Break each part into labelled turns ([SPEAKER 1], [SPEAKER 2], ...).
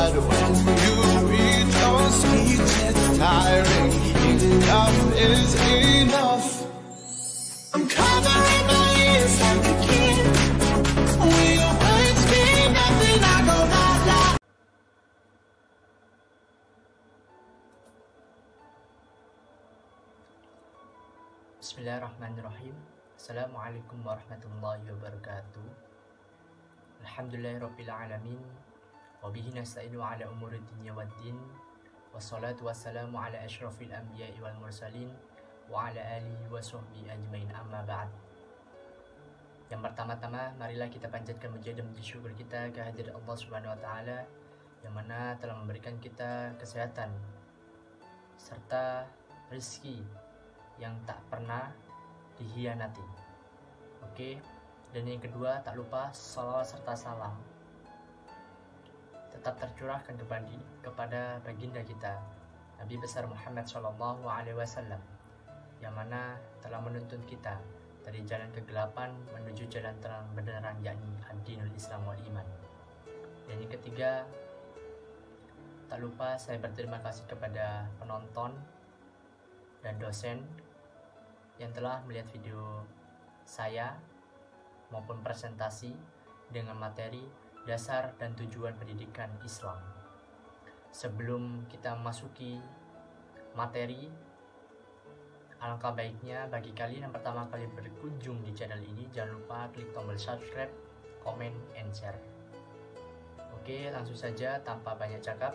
[SPEAKER 1] But when you reach your speech, it's tiring. Enough is enough. I'm covering my ears like a kid. When your words mean nothing, I go la la.
[SPEAKER 2] Bismillahirrahmanirrahim. Assalamualaikum warahmatullahi wabarakatuh. Alhamdulillahirabbil alamin. Wabihi nasta'inu ala umuri dunya waddin. Wassalatu wassalamu ala asyrafil anbiya'i wal mursalin wa ala alihi wa sahbihi ajmain, amma ba'd. Yang pertama-tama, marilah kita panjatkan puji dan puji syukur kita kehadirat Allah Subhanahu wa taala yang mana telah memberikan kita kesehatan serta rezeki yang tak pernah dihianati. Oke. Dan yang kedua, tak lupa salawat serta salam tetap tercurahkan kepada baginda kita Nabi besar Muhammad Shallallahu Alaihi Wasallam yang mana telah menuntun kita dari jalan kegelapan menuju jalan terang benderang, yakni ad-dinul Islam wal iman. Dan yang ketiga, tak lupa saya berterima kasih kepada penonton dan dosen yang telah melihat video saya maupun presentasi dengan materi dasar dan tujuan pendidikan Islam. Sebelum kita memasuki materi, alangkah baiknya bagi kalian yang pertama kali berkunjung di channel ini, jangan lupa klik tombol subscribe, comment, and share. Oke, langsung saja tanpa banyak cakap.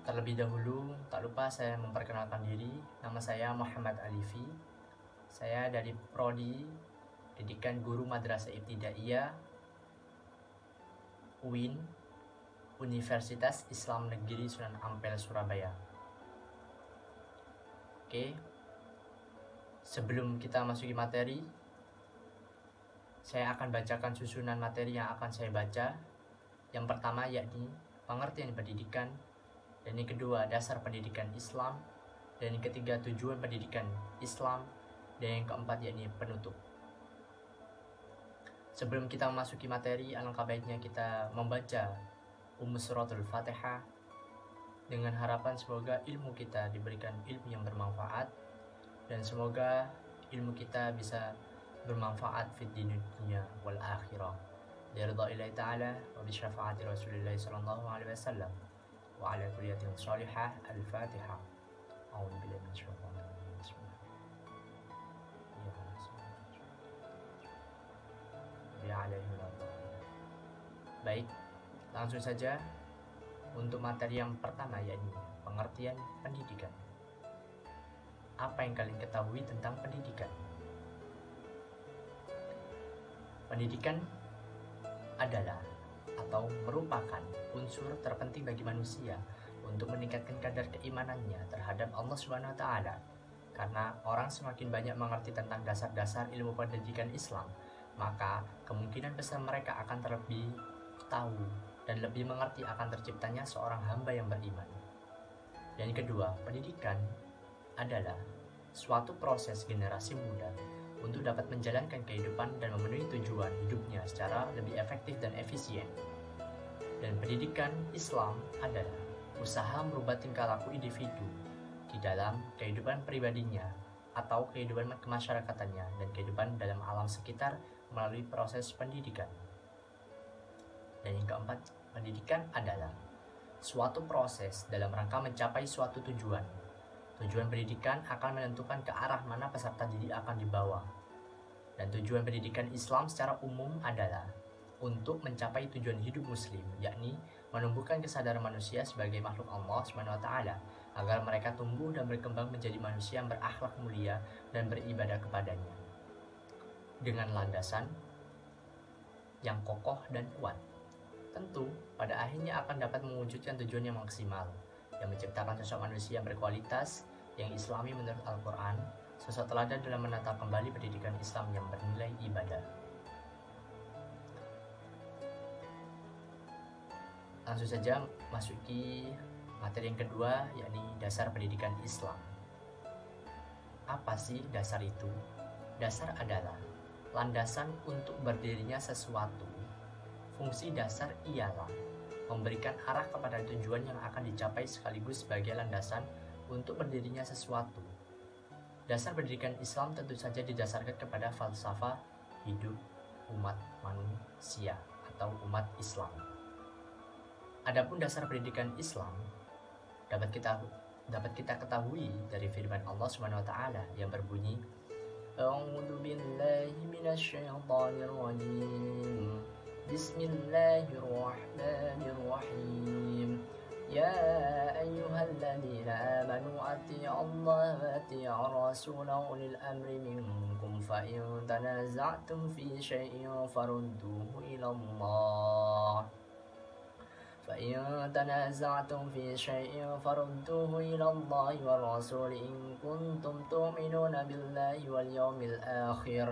[SPEAKER 2] Terlebih dahulu, tak lupa saya memperkenalkan diri. Nama saya Muhammad Alifi. Saya dari Prodi Pendidikan Guru Madrasah Ibtidaiyah UIN, Universitas Islam Negeri Sunan Ampel, Surabaya. Oke. Sebelum kita masuki materi, saya akan bacakan susunan materi yang akan saya baca. Yang pertama yakni pengertian pendidikan. Dan yang kedua, dasar pendidikan Islam. Dan yang ketiga, tujuan pendidikan Islam. Dan yang keempat, yakni penutup. Sebelum kita memasuki materi, alangkah baiknya kita membaca Suratul Fatihah dengan harapan semoga ilmu kita diberikan ilmu yang bermanfaat, dan semoga ilmu kita bisa bermanfaat fid dunya wal akhirah. Biridha'illahi ta'ala wa bi syafaati Rasulillah sallallahu alaihi wasallam. Wa ala kulliyatin salihah. Al-Fatihah. A'udzu billahi minasyaitonir rajim. Bismillah. Baik, langsung saja untuk materi yang pertama, yakni pengertian pendidikan. Apa yang kalian ketahui tentang pendidikan? Pendidikan adalah atau merupakan unsur terpenting bagi manusia untuk meningkatkan kadar keimanannya terhadap Allah Subhanahu wa taala. Karena orang semakin banyak mengerti tentang dasar-dasar ilmu pendidikan Islam, maka kemungkinan besar mereka akan terlebih tahu dan lebih mengerti akan terciptanya seorang hamba yang beriman. Dan yang kedua, pendidikan adalah suatu proses generasi muda untuk dapat menjalankan kehidupan dan memenuhi tujuan hidupnya secara lebih efektif dan efisien. Dan pendidikan Islam adalah usaha merubah tingkah laku individu di dalam kehidupan pribadinya atau kehidupan kemasyarakatan dan kehidupan dalam alam sekitar melalui proses pendidikan. Dan yang keempat, pendidikan adalah suatu proses dalam rangka mencapai suatu tujuan. Tujuan pendidikan akan menentukan ke arah mana peserta didik akan dibawa. Dan tujuan pendidikan Islam secara umum adalah untuk mencapai tujuan hidup muslim, yakni menumbuhkan kesadaran manusia sebagai makhluk Allah Subhanahu wa taala agar mereka tumbuh dan berkembang menjadi manusia yang berakhlak mulia dan beribadah kepadanya dengan landasan yang kokoh dan kuat. Tentu pada akhirnya akan dapat mewujudkan tujuan yang maksimal, yang menciptakan sosok manusia yang berkualitas, yang islami menurut Al-Quran, sosok teladan dalam menata kembali pendidikan Islam yang bernilai ibadah. Langsung saja masuki materi yang kedua, yakni dasar pendidikan Islam. Apa sih dasar itu? Dasar adalah landasan untuk berdirinya sesuatu, Fungsi dasar ialah memberikan arah kepada tujuan yang akan dicapai sekaligus sebagai landasan untuk berdirinya sesuatu. Dasar pendidikan Islam tentu saja didasarkan kepada falsafah hidup umat manusia atau umat Islam. Adapun dasar pendidikan Islam dapat kita ketahui dari firman Allah Subhanahu wa taala yang berbunyi A'udzu billahi minasyaitonir rajim. Bismillahirrahmanirrahim. Ya ayyuhalladzina amanu atti'ullaha wa atti'ur rasula ulil amri minkum fa in tanaza'tum fi syai'in farudduhu ila Allah فإن تنازعتم في شيء فردوه إلى الله والرسول إن كنتم تؤمنون بالله واليوم الآخر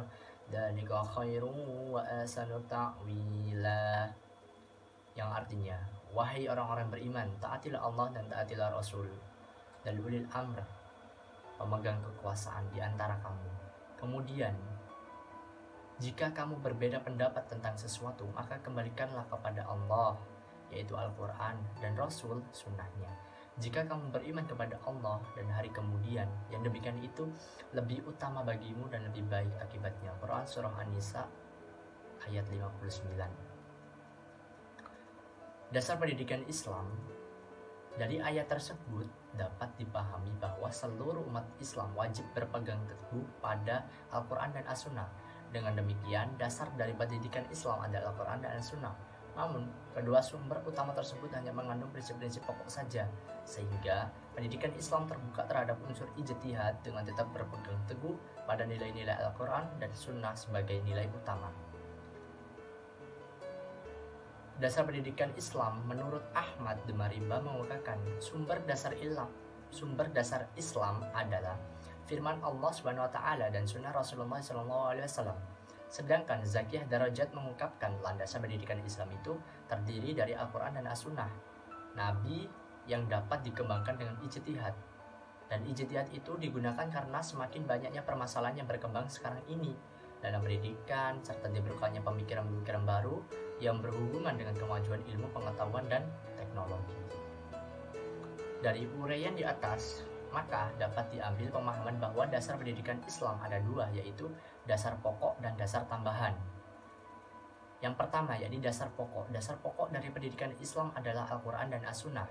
[SPEAKER 2] ذلك خير وأحسن تأويلا, yang artinya, wahai orang-orang beriman, taatilah Allah dan taatilah Rasul dan ulil amr, pemegang kekuasaan di antara kamu. Kemudian, jika kamu berbeda pendapat tentang sesuatu, maka kembalikanlah kepada Allah, yaitu Al-Quran, dan Rasul, sunnahnya. Jika kamu beriman kepada Allah dan hari kemudian, yang demikian itu lebih utama bagimu dan lebih baik akibatnya. Quran Surah An-Nisa ayat 59. Dasar pendidikan Islam. Dari ayat tersebut dapat dipahami bahwa seluruh umat Islam wajib berpegang teguh pada Al-Quran dan As-Sunnah. Dengan demikian, dasar dari pendidikan Islam adalah Al-Quran dan As-Sunnah. Namun, kedua sumber utama tersebut hanya mengandung prinsip-prinsip pokok saja, sehingga pendidikan Islam terbuka terhadap unsur ijtihad dengan tetap berpegang teguh pada nilai-nilai Al-Quran dan Sunnah sebagai nilai utama. Dasar pendidikan Islam menurut Ahmad Demariba mengungkapkan sumber dasar Islam adalah firman Allah Subhanahu wa taala dan sunnah Rasulullah SAW. Sedangkan Zakiyah Darajat mengungkapkan landasan pendidikan Islam itu terdiri dari Al-Quran dan As-Sunnah, Nabi yang dapat dikembangkan dengan ijtihad. Dan ijtihad itu digunakan karena semakin banyaknya permasalahan yang berkembang sekarang ini dalam pendidikan, serta diperlukannya pemikiran-pemikiran baru yang berhubungan dengan kemajuan ilmu pengetahuan dan teknologi. Dari uraian di atas, maka dapat diambil pemahaman bahwa dasar pendidikan Islam ada dua, yaitu dasar pokok dan dasar tambahan. Yang pertama, yakni dasar pokok. Dasar pokok dari pendidikan Islam adalah Al-Quran dan As-Sunnah.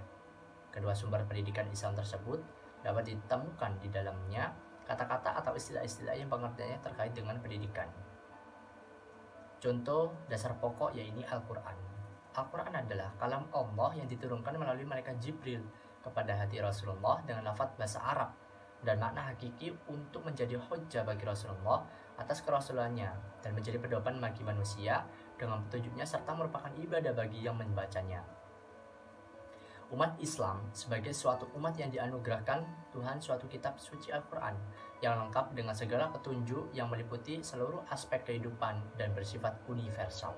[SPEAKER 2] Kedua sumber pendidikan Islam tersebut dapat ditemukan di dalamnya kata-kata atau istilah-istilah yang pengertiannya terkait dengan pendidikan. Contoh dasar pokok yakni Al-Quran. Al-Quran adalah kalam Allah yang diturunkan melalui malaikat Jibril kepada hati Rasulullah dengan lafaz bahasa Arab, dan makna hakiki untuk menjadi hujjah bagi Rasulullah atas kerasulannya dan menjadi pedoman bagi manusia dengan petunjuknya serta merupakan ibadah bagi yang membacanya. Umat Islam sebagai suatu umat yang dianugerahkan Tuhan suatu kitab suci Al-Quran yang lengkap dengan segala petunjuk yang meliputi seluruh aspek kehidupan dan bersifat universal.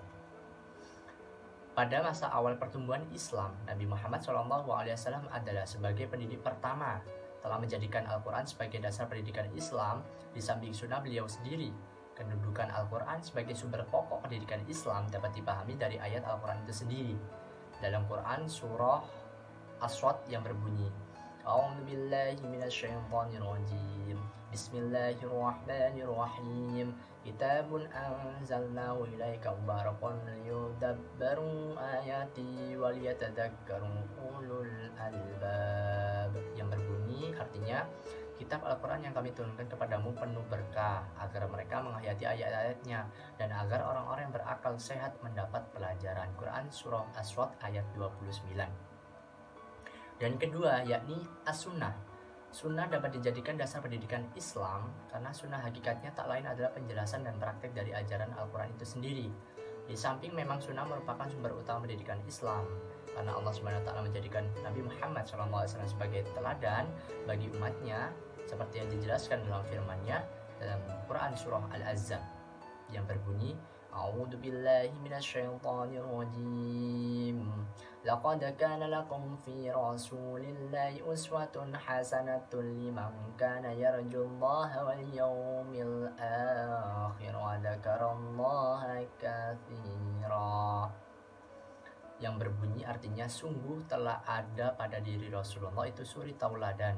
[SPEAKER 2] Pada masa awal pertumbuhan Islam, Nabi Muhammad SAW adalah sebagai pendidik pertama telah menjadikan Al-Quran sebagai dasar pendidikan Islam di samping sunnah beliau sendiri. Kedudukan Al-Quran sebagai sumber pokok pendidikan Islam dapat dipahami dari ayat Al-Quran itu sendiri. Dalam Quran surah As-Sad yang berbunyi A'udzu billahi minasyaitonir rajim. Bismillahirrahmanirrahim. Kitabun anzalnahu ilaika mubarakun liyadabbaru ayati wa liyatadakkaru ulul albab, yang berbunyi artinya kitab Al-Quran yang kami turunkan kepadamu penuh berkah agar mereka menghayati ayat-ayatnya dan agar orang-orang yang berakal sehat mendapat pelajaran. Quran surah As-Sad ayat 29. Dan kedua yakni As-Sunnah. Sunnah dapat dijadikan dasar pendidikan Islam karena sunnah hakikatnya tak lain adalah penjelasan dan praktek dari ajaran Al-Quran itu sendiri. Di samping memang sunnah merupakan sumber utama pendidikan Islam karena Allah SWT menjadikan Nabi Muhammad SAW sebagai teladan bagi umatnya seperti yang dijelaskan dalam firman-Nya dalam Quran surah Al-Ahzab yang berbunyi A'udzu billahi minasyaitonir rajim. Laqad kana lakum fi rasulillahi uswatun hasanatun liman kana yarjullaha wal yawmil akhir wa dzakarallaha katsira. yang berbunyi artinya sungguh telah ada pada diri Rasulullah itu suri tauladan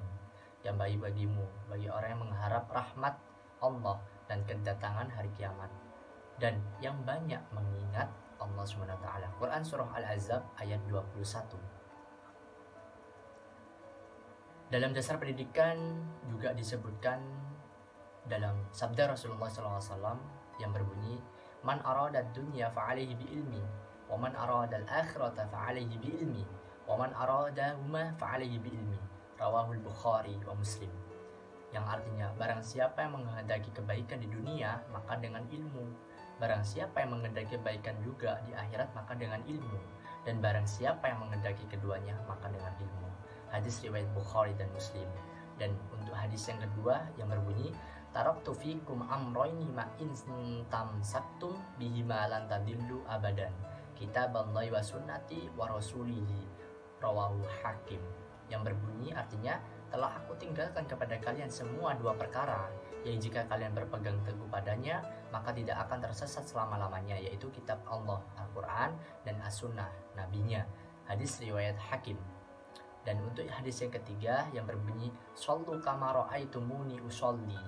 [SPEAKER 2] yang baik bagimu, bagi orang yang mengharap rahmat Allah dan kedatangan hari kiamat, dan yang banyak mengingat Allah SWT. Quran Surah Al-Ahzab ayat 21. Dalam dasar pendidikan juga disebutkan dalam sabda Rasulullah SAW yang berbunyi, man arada dunya fa'alaihi bi'ilmi, wa man arada al-akhirata fa'alaihi bi'ilmi, wa man arada huma fa'alaihi bi'ilmi. Rawahul Bukhari wa Muslim. Yang artinya, barang siapa yang menghendaki kebaikan di dunia, maka dengan ilmu. Barang siapa yang menghendaki kebaikan juga di akhirat, maka dengan ilmu. Dan barang siapa yang menghendaki keduanya, maka dengan ilmu. Hadis riwayat Bukhari dan Muslim. Dan untuk hadis yang kedua yang berbunyi, taraktu fikum amroini ma in tamsaktum bihima lan tadillu abadan, kitaballahi wa sunnati wa rasulihi. Rawahu Hakim. Yang berbunyi artinya, telah aku tinggalkan kepada kalian semua dua perkara yang jika kalian berpegang teguh padanya, maka tidak akan tersesat selama-lamanya, yaitu kitab Allah, Al-Quran, dan As-Sunnah, Nabinya. Hadis riwayat Hakim. Dan untuk hadis yang ketiga yang berbunyi, Shollu kama ra'aitumuni usolli,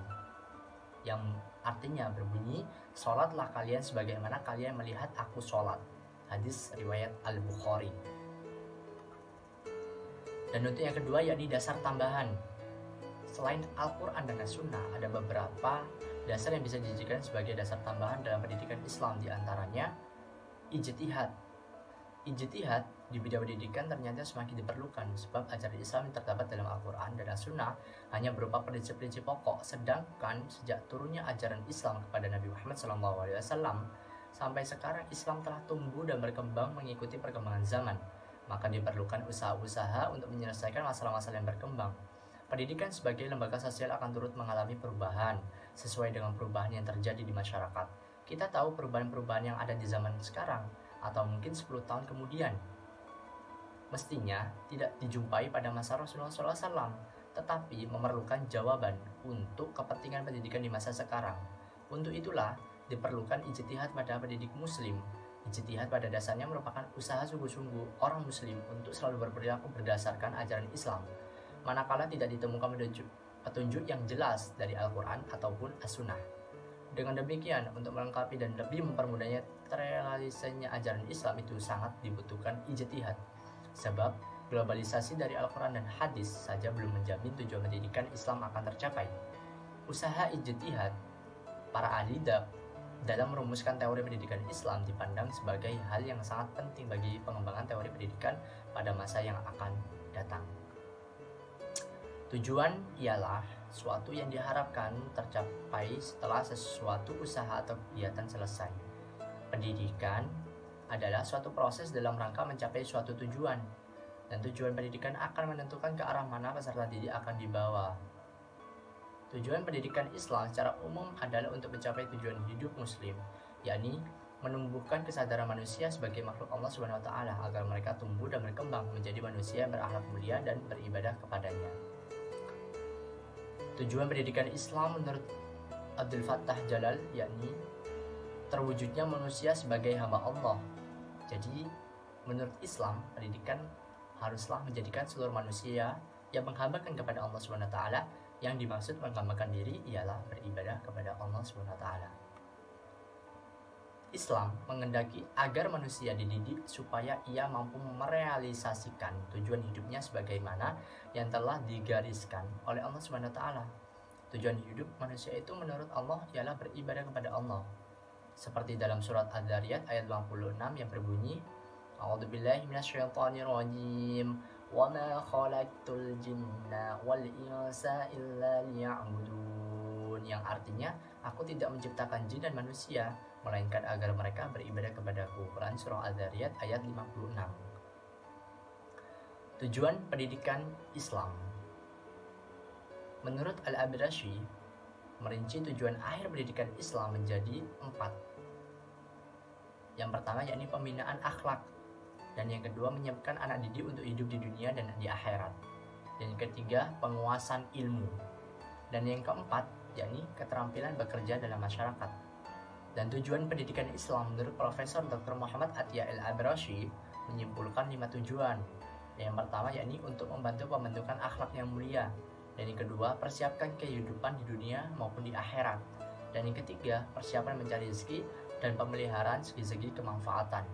[SPEAKER 2] yang artinya berbunyi, sholatlah kalian sebagaimana kalian melihat aku sholat. Hadis riwayat Al-Bukhari. Dan untuk yang kedua yakni dasar tambahan. Selain Al-Quran dan As-Sunnah, ada beberapa dasar yang bisa dijadikan sebagai dasar tambahan dalam pendidikan Islam. Di antaranya ijtihad. Ijtihad di bidang pendidikan ternyata semakin diperlukan, sebab ajaran Islam yang terdapat dalam Al-Quran dan As-Sunnah hanya berupa prinsip-prinsip pokok. Sedangkan sejak turunnya ajaran Islam kepada Nabi Muhammad SAW, sampai sekarang Islam telah tumbuh dan berkembang mengikuti perkembangan zaman. Maka diperlukan usaha-usaha untuk menyelesaikan masalah-masalah yang berkembang. Pendidikan sebagai lembaga sosial akan turut mengalami perubahan sesuai dengan perubahan yang terjadi di masyarakat. Kita tahu perubahan-perubahan yang ada di zaman sekarang atau mungkin 10 tahun kemudian mestinya tidak dijumpai pada masa Rasulullah SAW, tetapi memerlukan jawaban untuk kepentingan pendidikan di masa sekarang. Untuk itulah diperlukan ijtihad pada pendidik muslim. Ijtihad pada dasarnya merupakan usaha sungguh-sungguh orang muslim untuk selalu berperilaku berdasarkan ajaran Islam, manakala tidak ditemukan petunjuk yang jelas dari Al-Quran ataupun As-Sunnah. Dengan demikian, untuk melengkapi dan lebih mempermudahnya terrealisasinya ajaran Islam itu sangat dibutuhkan ijtihad, sebab globalisasi dari Al-Quran dan hadis saja belum menjamin tujuan pendidikan Islam akan tercapai. Usaha ijtihad para ahli dalam merumuskan teori pendidikan Islam dipandang sebagai hal yang sangat penting bagi pengembangan teori pendidikan pada masa yang akan datang. Tujuan ialah suatu yang diharapkan tercapai setelah sesuatu usaha atau kegiatan selesai. Pendidikan adalah suatu proses dalam rangka mencapai suatu tujuan, dan tujuan pendidikan akan menentukan ke arah mana peserta didik akan dibawa. Tujuan pendidikan Islam secara umum adalah untuk mencapai tujuan hidup muslim, yakni menumbuhkan kesadaran manusia sebagai makhluk Allah SWT agar mereka tumbuh dan berkembang menjadi manusia yang berakhlak mulia dan beribadah kepadanya. Tujuan pendidikan Islam menurut Abdul Fattah Jalal yakni terwujudnya manusia sebagai hamba Allah. Jadi menurut Islam, pendidikan haruslah menjadikan seluruh manusia yang menghambakan kepada Allah SWT. Yang dimaksud menghambakan diri ialah beribadah kepada Allah SWT. Islam menghendaki agar manusia dididik supaya ia mampu merealisasikan tujuan hidupnya sebagaimana yang telah digariskan oleh Allah SWT. Tujuan hidup manusia itu menurut Allah ialah beribadah kepada Allah. Seperti dalam surat Ad-Dariyat ayat 56 yang berbunyi, A'udzubillahi minasyaitonirrajim, wa ma khalaqtul jinna wal insa illa liya'budun, yang artinya aku tidak menciptakan jin dan manusia melainkan agar mereka beribadah kepadaku. Quran surah Ad-Dariyat ayat 56. Tujuan pendidikan Islam menurut Al-Abrashi merinci tujuan akhir pendidikan Islam menjadi 4. Yang pertama yakni pembinaan akhlak, dan yang kedua menyiapkan anak didik untuk hidup di dunia dan di akhirat, dan yang ketiga penguasaan ilmu, dan yang keempat yakni keterampilan bekerja dalam masyarakat. Dan tujuan pendidikan Islam menurut Profesor Dr. Muhammad Atiyah Al-Abrashi menyimpulkan 5 tujuan. Yang pertama yakni untuk membantu pembentukan akhlak yang mulia. Dan yang kedua, persiapkan kehidupan di dunia maupun di akhirat. Dan yang ketiga, persiapan mencari rezeki dan pemeliharaan segi-segi kemanfaatan.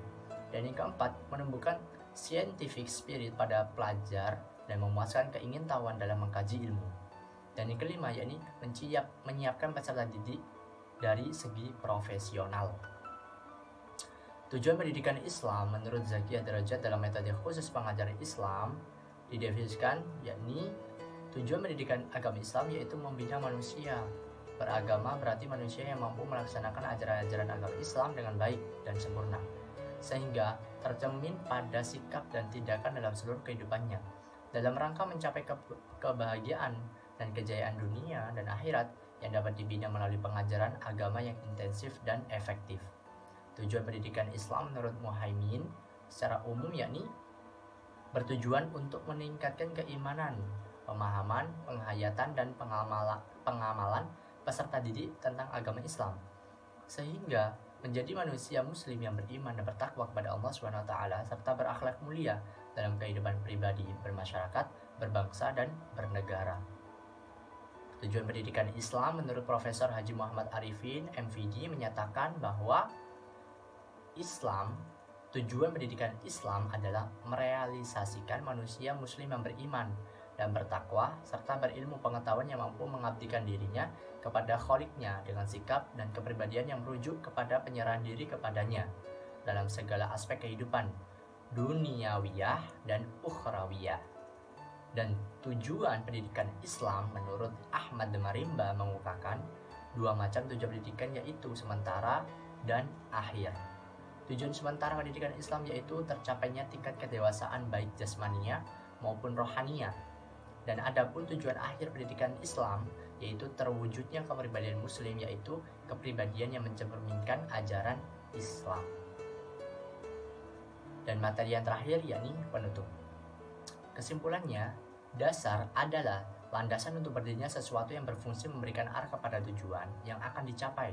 [SPEAKER 2] Dan yang keempat, menumbuhkan scientific spirit pada pelajar dan memuaskan keingintahuan dalam mengkaji ilmu. Dan yang kelima, yakni menyiapkan peserta didik dari segi profesional. Tujuan pendidikan Islam menurut Zaki Ad-Darajat dalam metode khusus pengajaran Islam didefinisikan yakni tujuan pendidikan agama Islam yaitu membina manusia. Beragama berarti manusia yang mampu melaksanakan ajaran-ajaran agama Islam dengan baik dan sempurna, sehingga tercermin pada sikap dan tindakan dalam seluruh kehidupannya. Dalam rangka mencapai kebahagiaan dan kejayaan dunia dan akhirat yang dapat dibina melalui pengajaran agama yang intensif dan efektif. Tujuan pendidikan Islam menurut Muhaimin secara umum yakni bertujuan untuk meningkatkan keimanan, pemahaman, penghayatan, dan pengamalan peserta didik tentang agama Islam, sehingga menjadi manusia muslim yang beriman dan bertakwa kepada Allah SWT serta berakhlak mulia dalam kehidupan pribadi, bermasyarakat, berbangsa, dan bernegara. Tujuan pendidikan Islam menurut Profesor Haji Muhammad Arifin, MVD, menyatakan bahwa tujuan pendidikan Islam adalah merealisasikan manusia muslim yang beriman dan bertakwa serta berilmu pengetahuan yang mampu mengabdikan dirinya kepada Kholiknya dengan sikap dan kepribadian yang merujuk kepada penyerahan diri kepadanya dalam segala aspek kehidupan duniawiyah dan ukhrawiyah. Dan tujuan pendidikan Islam menurut Ahmad Marimba mengungkapkan dua macam tujuan pendidikan, yaitu sementara dan akhir. Tujuan sementara pendidikan Islam yaitu tercapainya tingkat kedewasaan baik jasmania maupun rohania. Dan adapun tujuan akhir pendidikan Islam yaitu terwujudnya kepribadian muslim, yaitu kepribadian yang mencerminkan ajaran Islam. Dan materi yang terakhir yakni penutup. Kesimpulannya, dasar adalah landasan untuk berdirinya sesuatu yang berfungsi memberikan arah kepada tujuan yang akan dicapai.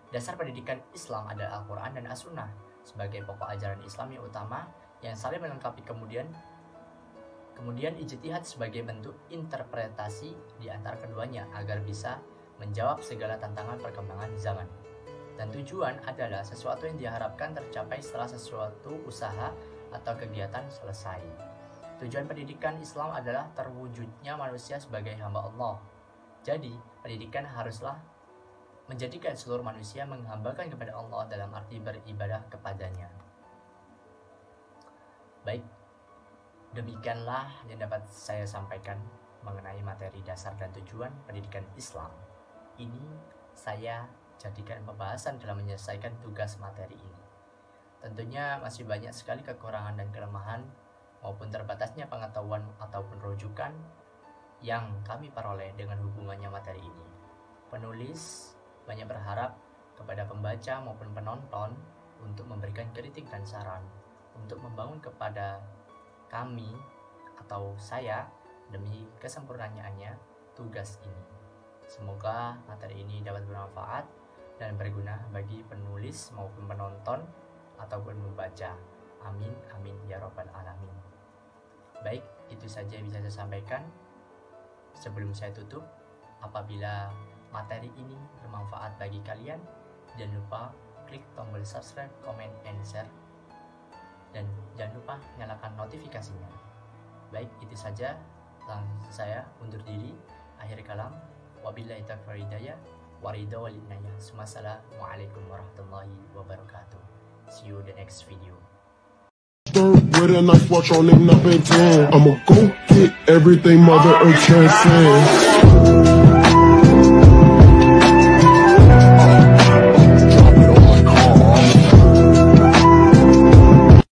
[SPEAKER 2] Dasar pendidikan Islam adalah Al-Quran dan As-Sunnah sebagai pokok ajaran Islam yang utama yang saling melengkapi, kemudian ijtihad sebagai bentuk interpretasi di antara keduanya agar bisa menjawab segala tantangan perkembangan zaman. Dan tujuan adalah sesuatu yang diharapkan tercapai setelah sesuatu usaha atau kegiatan selesai. Tujuan pendidikan Islam adalah terwujudnya manusia sebagai hamba Allah. Jadi, pendidikan haruslah menjadikan seluruh manusia menghambakan kepada Allah dalam arti beribadah kepadanya. Baik, demikianlah yang dapat saya sampaikan mengenai materi dasar dan tujuan pendidikan Islam. Ini saya jadikan pembahasan dalam menyelesaikan tugas materi ini. Tentunya masih banyak sekali kekurangan dan kelemahan maupun terbatasnya pengetahuan ataupun rujukan yang kami peroleh dengan hubungannya materi ini. Penulis banyak berharap kepada pembaca maupun penonton untuk memberikan kritik dan saran untuk membangun kepada kami atau saya demi kesempurnaannya tugas ini. Semoga materi ini dapat bermanfaat dan berguna bagi penulis maupun penonton ataupun membaca. Amin, amin ya rabbal alamin. Baik, itu saja yang bisa saya sampaikan. Sebelum saya tutup, apabila materi ini bermanfaat bagi kalian, jangan lupa klik tombol subscribe, comment, and share, dan jangan lupa nyalakan notifikasinya. Baik, itu saja. Langsung saya undur diri. Akhir kalam, wabillahi taufiq wal hidayah, waridha wal inayah. Wassalamualaikum warahmatullahi wabarakatuh. See you in the next video.
[SPEAKER 3] With a nice watch on and up and tan. I'ma go get everything Mother Earth can send.